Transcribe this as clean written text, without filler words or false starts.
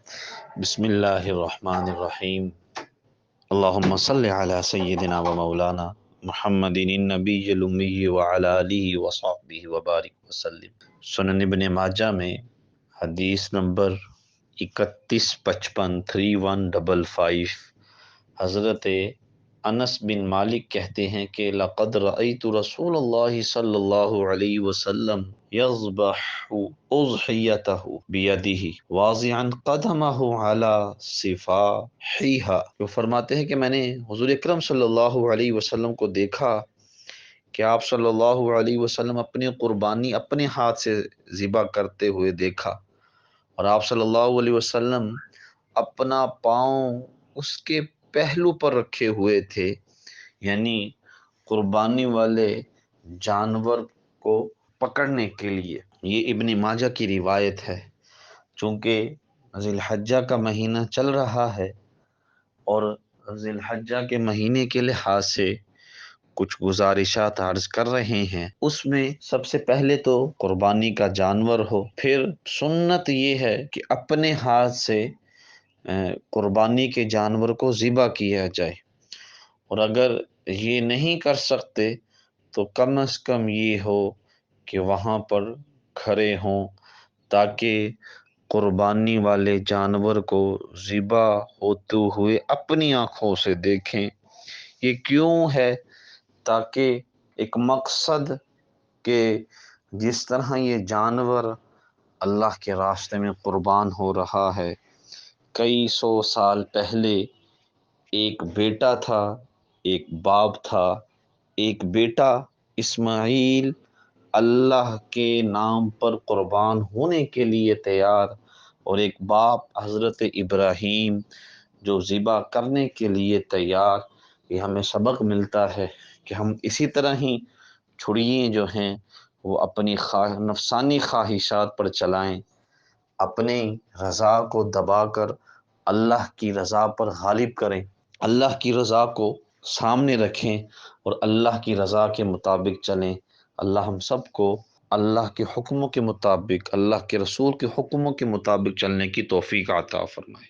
بسم اللہ الرحمن الرحیم۔ اللہم صلی علی سیدنا و مولانا محمد النبی الامی وعلی آلہ وصحبہ وبارک وسلم۔ سنن ابن ماجہ میں حدیث نمبر 3155 3155، حضرت انس بن مالک کہتے ہیں کہ لقد رأیت رسول اللہ صلی اللہ علیہ وسلم یذبح اضحیتہ بیدہ واضعا قدمہ علی صفاحیہا۔ وہ فرماتے ہیں کہ میں نے حضور اکرم صلی اللہ علیہ وسلم کو دیکھا کہ آپ صلی اللہ علیہ وسلم اپنی قربانی اپنے ہاتھ سے ذبح کرتے ہوئے دیکھا، اور آپ صلی اللہ علیہ وسلم اپنا پاؤں اس کے پہلو پر رکھے ہوئے تھے، یعنی قربانی والے جانور کو پکڑنے کے لیے۔ یہ ابن ماجہ کی روایت ہے۔ چونکہ ذی الحجہ کا مہینہ چل رہا ہے اور ذی الحجہ کے مہینے کے لحاظ سے کچھ گزارشات عرض کر رہے ہیں۔ اس میں سب سے پہلے تو قربانی کا جانور ہو، پھر سنت یہ ہے کہ اپنے ہاتھ سے قربانی کے جانور کو ذبح کیا جائے، اور اگر یہ نہیں کر سکتے تو کم از کم یہ ہو کہ وہاں پر کھڑے ہوں تاکہ قربانی والے جانور کو ذبح ہوتے ہوئے اپنی آنکھوں سے دیکھیں۔ یہ کیوں ہے؟ تاکہ ایک مقصد کہ جس طرح یہ جانور اللہ کے راستے میں قربان ہو رہا ہے، کئی سو سال پہلے ایک بیٹا تھا، ایک باپ تھا، ایک بیٹا اسماعیل اللہ کے نام پر قربان ہونے کے لیے تیار، اور ایک باپ حضرت ابراہیم جو ذبح کرنے کے لیے تیار۔ یہ ہمیں سبق ملتا ہے کہ ہم اسی طرح ہی چھڑییں جو ہیں وہ اپنی نفسانی خواہشات پر چلائیں، اپنی رضا کو دبا کر اللہ کی رضا پر غالب کریں، اللہ کی رضا کو سامنے رکھیں اور اللہ کی رضا کے مطابق چلیں۔ اللہ ہم سب کو اللہ کے حکموں کے مطابق، اللہ کے رسول کے حکموں کے مطابق چلنے کی توفیق عطا فرمائے۔